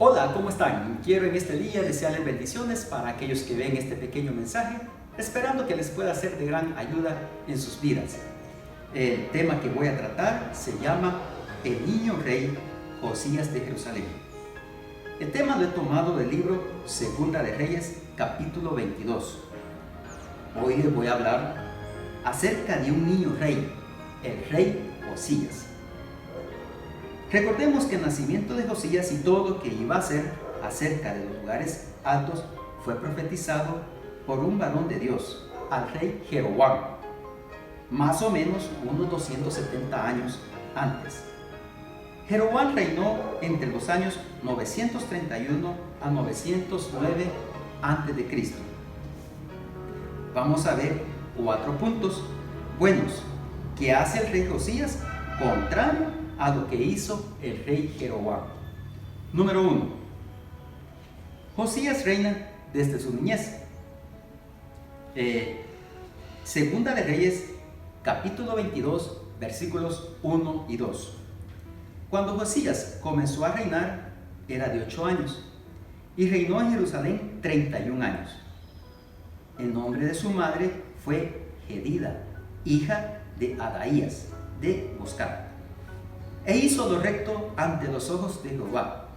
Hola, ¿cómo están? Quiero en este día desearles bendiciones para aquellos que ven este pequeño mensaje, esperando que les pueda ser de gran ayuda en sus vidas. El tema que voy a tratar se llama El niño rey Josías de Jerusalén. El tema lo he tomado del libro Segunda de Reyes, capítulo 22. Hoy les voy a hablar acerca de un niño rey, el rey Josías. Recordemos que el nacimiento de Josías y todo lo que iba a hacer acerca de los lugares altos fue profetizado por un varón de Dios, al rey Jeroboam, más o menos unos 270 años antes. Jeroboam reinó entre los años 931 a 909 a.C. Vamos a ver 4 puntos buenos que hace el rey Josías contrario a lo que hizo el rey Jeroboam. Número 1. Josías reina desde su niñez. Segunda de Reyes, capítulo 22, versículos 1 y 2. Cuando Josías comenzó a reinar, era de 8 años, y reinó en Jerusalén 31 años. El nombre de su madre fue Jedida, hija de Adaías, de Boscat. E hizo lo recto ante los ojos de Jehová,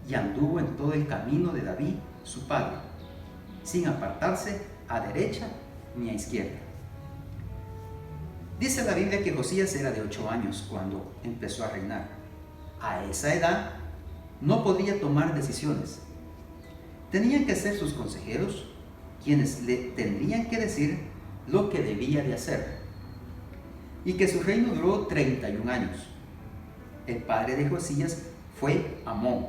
y anduvo en todo el camino de David, su padre, sin apartarse a derecha ni a izquierda. Dice la Biblia que Josías era de 8 años cuando empezó a reinar. A esa edad no podía tomar decisiones. Tenían que ser sus consejeros quienes le tendrían que decir lo que debía de hacer. Y que su reino duró 31 años. El padre de Josías fue Amón,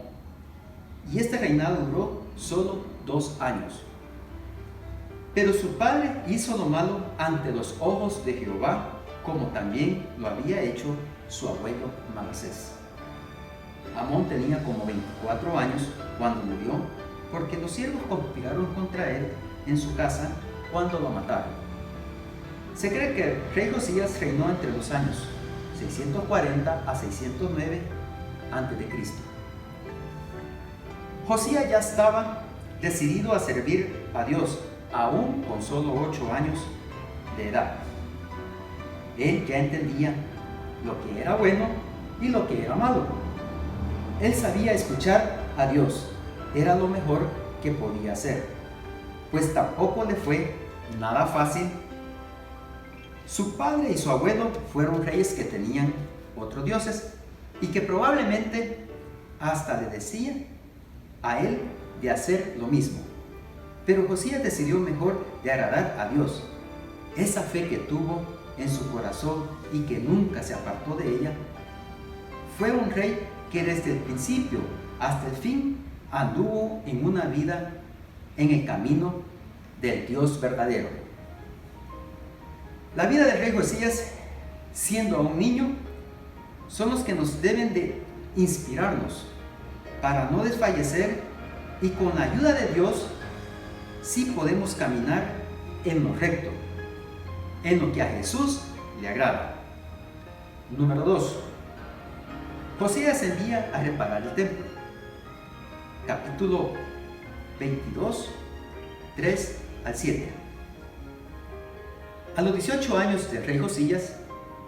y este reinado duró solo 2 años. Pero su padre hizo lo malo ante los ojos de Jehová, como también lo había hecho su abuelo Manasés. Amón tenía como 24 años cuando murió, porque los siervos conspiraron contra él en su casa cuando lo mataron. Se cree que el rey Josías reinó entre los años 640 a 609 a.C. Josías ya estaba decidido a servir a Dios, aún con solo 8 años de edad. Él ya entendía lo que era bueno y lo que era malo. Él sabía escuchar a Dios, era lo mejor que podía hacer, pues tampoco le fue nada fácil. Su padre y su abuelo fueron reyes que tenían otros dioses y que probablemente hasta le decían a él de hacer lo mismo. Pero Josías decidió mejor de agradar a Dios. Esa fe que tuvo en su corazón y que nunca se apartó de ella, fue un rey que desde el principio hasta el fin anduvo en una vida en el camino del Dios verdadero. La vida del rey Josías, siendo aún niño, son los que nos deben de inspirarnos para no desfallecer, y con la ayuda de Dios sí podemos caminar en lo recto, en lo que a Jesús le agrada. Número 2. Josías envía a reparar el templo. Capítulo 22, 3 al 7. A los 18 años del rey Josías,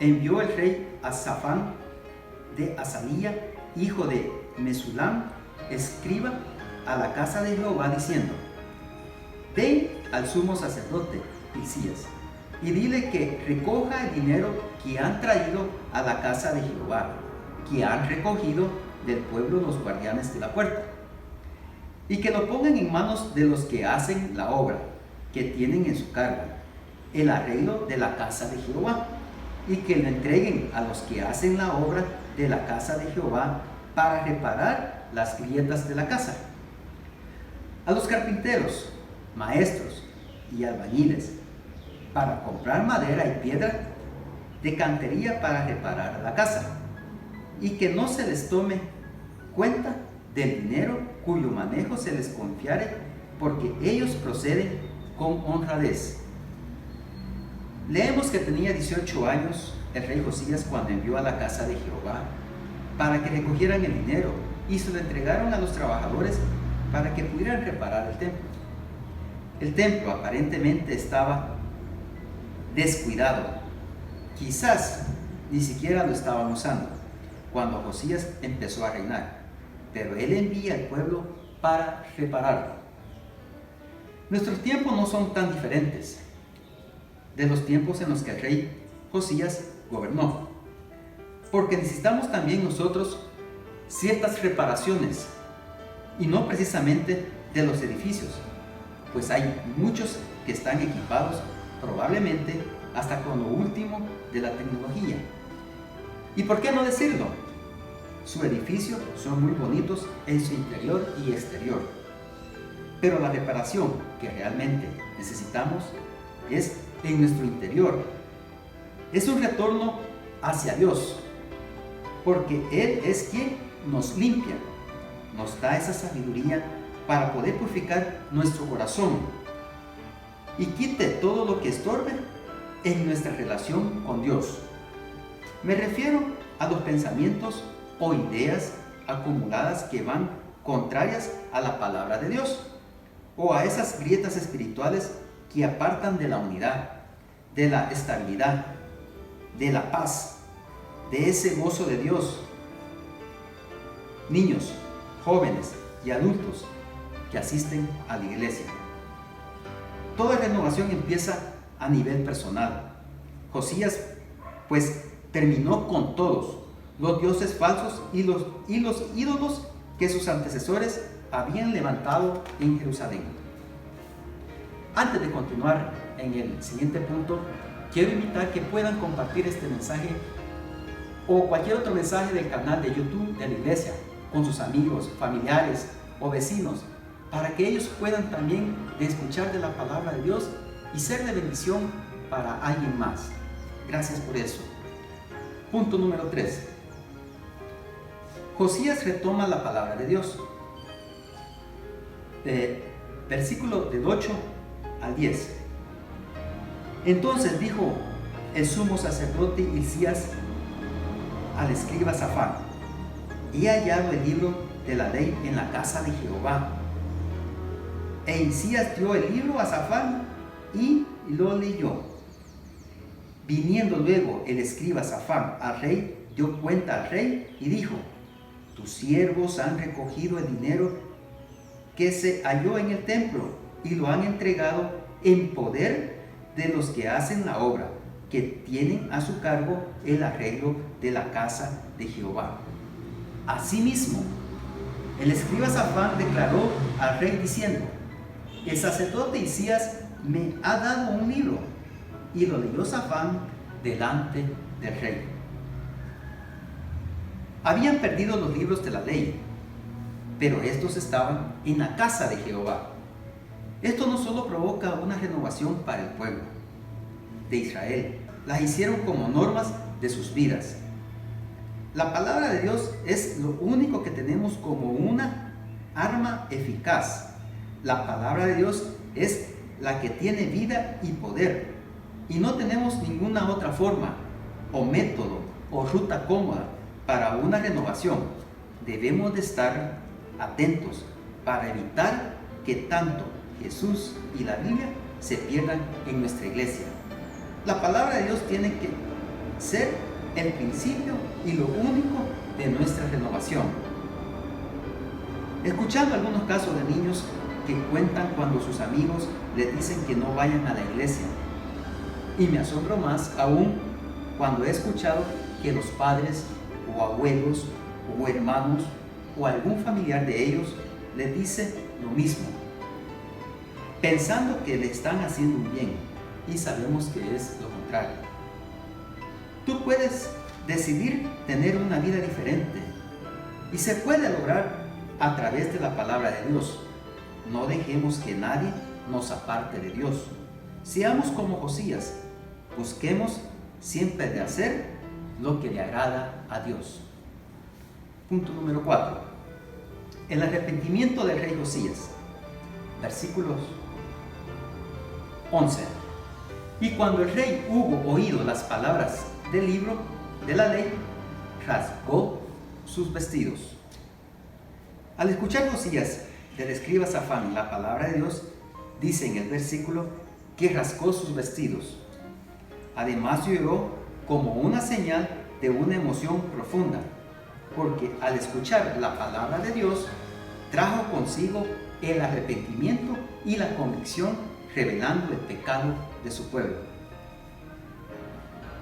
envió el rey a Safán de Azalía, hijo de Mesulam, escriba, a la casa de Jehová, diciendo: Ven al sumo sacerdote Hilcías, y dile que recoja el dinero que han traído a la casa de Jehová, que han recogido del pueblo los guardianes de la puerta, y que lo pongan en manos de los que hacen la obra, que tienen en su cargo el arreglo de la casa de Jehová, y que lo entreguen a los que hacen la obra de la casa de Jehová para reparar las grietas de la casa, a los carpinteros, maestros y albañiles, para comprar madera y piedra de cantería para reparar la casa, y que no se les tome cuenta del dinero cuyo manejo se les confiare, porque ellos proceden con honradez. Leemos que tenía 18 años el rey Josías cuando envió a la casa de Jehová para que recogieran el dinero y se lo entregaron a los trabajadores para que pudieran reparar el templo. El templo aparentemente estaba descuidado. Quizás ni siquiera lo estaban usando cuando Josías empezó a reinar, pero él envía al pueblo para repararlo. Nuestros tiempos no son tan diferentes de los tiempos en los que el rey Josías gobernó, porque necesitamos también nosotros ciertas reparaciones, y no precisamente de los edificios, pues hay muchos que están equipados probablemente hasta con lo último de la tecnología. ¿Y por qué no decirlo? Su edificio son muy bonitos en su interior y exterior, pero la reparación que realmente necesitamos es en nuestro interior. Es un retorno hacia Dios, porque Él es quien nos limpia, nos da esa sabiduría para poder purificar nuestro corazón y quite todo lo que estorbe en nuestra relación con Dios. Me refiero a los pensamientos o ideas acumuladas que van contrarias a la palabra de Dios, o a esas grietas espirituales que apartan de la unidad, de la estabilidad, de la paz, de ese gozo de Dios. Niños, jóvenes y adultos que asisten a la iglesia. Toda renovación empieza a nivel personal. Josías pues terminó con todos los dioses falsos y los ídolos que sus antecesores habían levantado en Jerusalén. Antes de continuar en el siguiente punto, quiero invitar que puedan compartir este mensaje o cualquier otro mensaje del canal de YouTube de la iglesia con sus amigos, familiares o vecinos, para que ellos puedan también escuchar de la palabra de Dios y ser de bendición para alguien más. Gracias por eso. Punto número 3. Josías retoma la palabra de Dios. Versículo del 8 al 10. Entonces dijo el sumo sacerdote Hilcías al escriba Safán: he hallado el libro de la ley en la casa de Jehová. E Hilcías dio el libro a Safán y lo leyó. Viniendo luego el escriba Safán al rey, dio cuenta al rey y dijo: tus siervos han recogido el dinero que se halló en el templo y lo han entregado en poder de los que hacen la obra, que tienen a su cargo el arreglo de la casa de Jehová. Asimismo, el escriba Safán declaró al rey diciendo: el sacerdote Hilcías me ha dado un libro. Y lo leyó Safán delante del rey. Habían perdido los libros de la ley, pero estos estaban en la casa de Jehová. Esto no solo provoca una renovación para el pueblo de Israel, las hicieron como normas de sus vidas. La palabra de Dios es lo único que tenemos como una arma eficaz. La palabra de Dios es la que tiene vida y poder, y no tenemos ninguna otra forma o método o ruta cómoda para una renovación. Debemos de estar atentos para evitar que tanto Jesús y la Biblia se pierdan en nuestra iglesia. La palabra de Dios tiene que ser el principio y lo único de nuestra renovación. Escuchando algunos casos de niños que cuentan cuando sus amigos les dicen que no vayan a la iglesia, y me asombro más aún cuando he escuchado que los padres o abuelos o hermanos o algún familiar de ellos les dice lo mismo, pensando que le están haciendo un bien, y sabemos que es lo contrario. Tú puedes decidir tener una vida diferente y se puede lograr a través de la palabra de Dios. No dejemos que nadie nos aparte de Dios. Seamos como Josías, busquemos siempre de hacer lo que le agrada a Dios. Punto número 4. El arrepentimiento del rey Josías. Versículos 11. Y cuando el rey hubo oído las palabras del libro de la ley, rasgó sus vestidos. Al escuchar Josías del escriba Safán la palabra de Dios, dice en el versículo que rascó sus vestidos. Además lloró como una señal de una emoción profunda, porque al escuchar la palabra de Dios, trajo consigo el arrepentimiento y la convicción, revelando el pecado de su pueblo.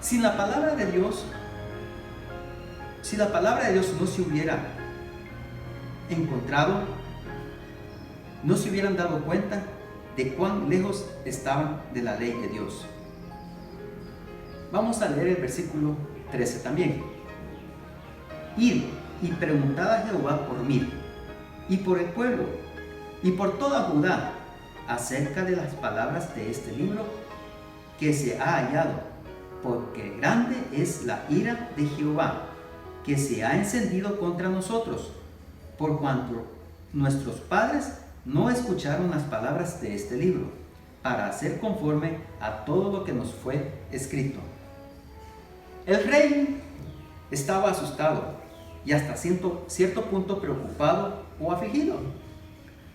Si la palabra de Dios no se hubiera encontrado, no se hubieran dado cuenta de cuán lejos estaban de la ley de Dios. Vamos a leer el versículo 13 también. Id y preguntad a Jehová por mí y por el pueblo y por toda Judá acerca de las palabras de este libro que se ha hallado, porque grande es la ira de Jehová que se ha encendido contra nosotros, por cuanto nuestros padres no escucharon las palabras de este libro, para hacer conforme a todo lo que nos fue escrito. El rey estaba asustado y hasta cierto punto preocupado o afligido,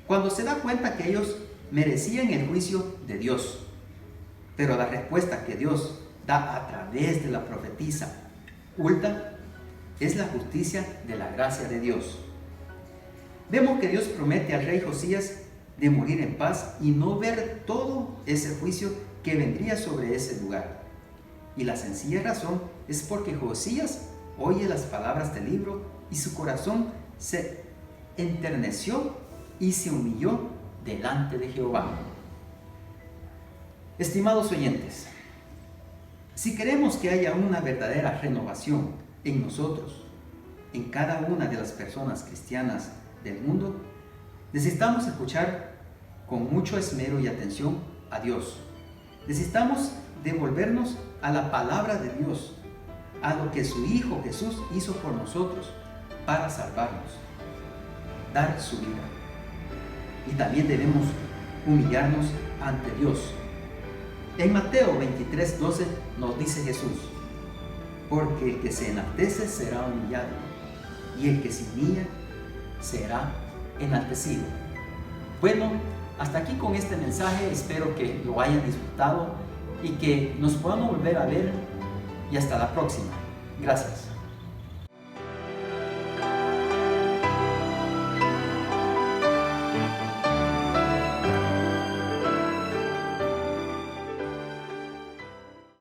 cuando se da cuenta que ellos merecían el juicio de Dios. Pero la respuesta que Dios da a través de la profetisa Hulda es la justicia de la gracia de Dios. Vemos que Dios promete al rey Josías de morir en paz y no ver todo ese juicio que vendría sobre ese lugar. Y la sencilla razón es porque Josías oye las palabras del libro y su corazón se enterneció y se humilló delante de Jehová. Estimados oyentes, si queremos que haya una verdadera renovación en nosotros, en cada una de las personas cristianas del mundo, necesitamos escuchar con mucho esmero y atención a Dios. Necesitamos devolvernos a la palabra de Dios, a lo que su Hijo Jesús hizo por nosotros para salvarnos, dar su vida. Y también debemos humillarnos ante Dios. En Mateo 23:12 nos dice Jesús: porque el que se enaltece será humillado, y el que se humilla será enaltecido. Bueno, hasta aquí con este mensaje. Espero que lo hayan disfrutado y que nos podamos volver a ver, y hasta la próxima. Gracias.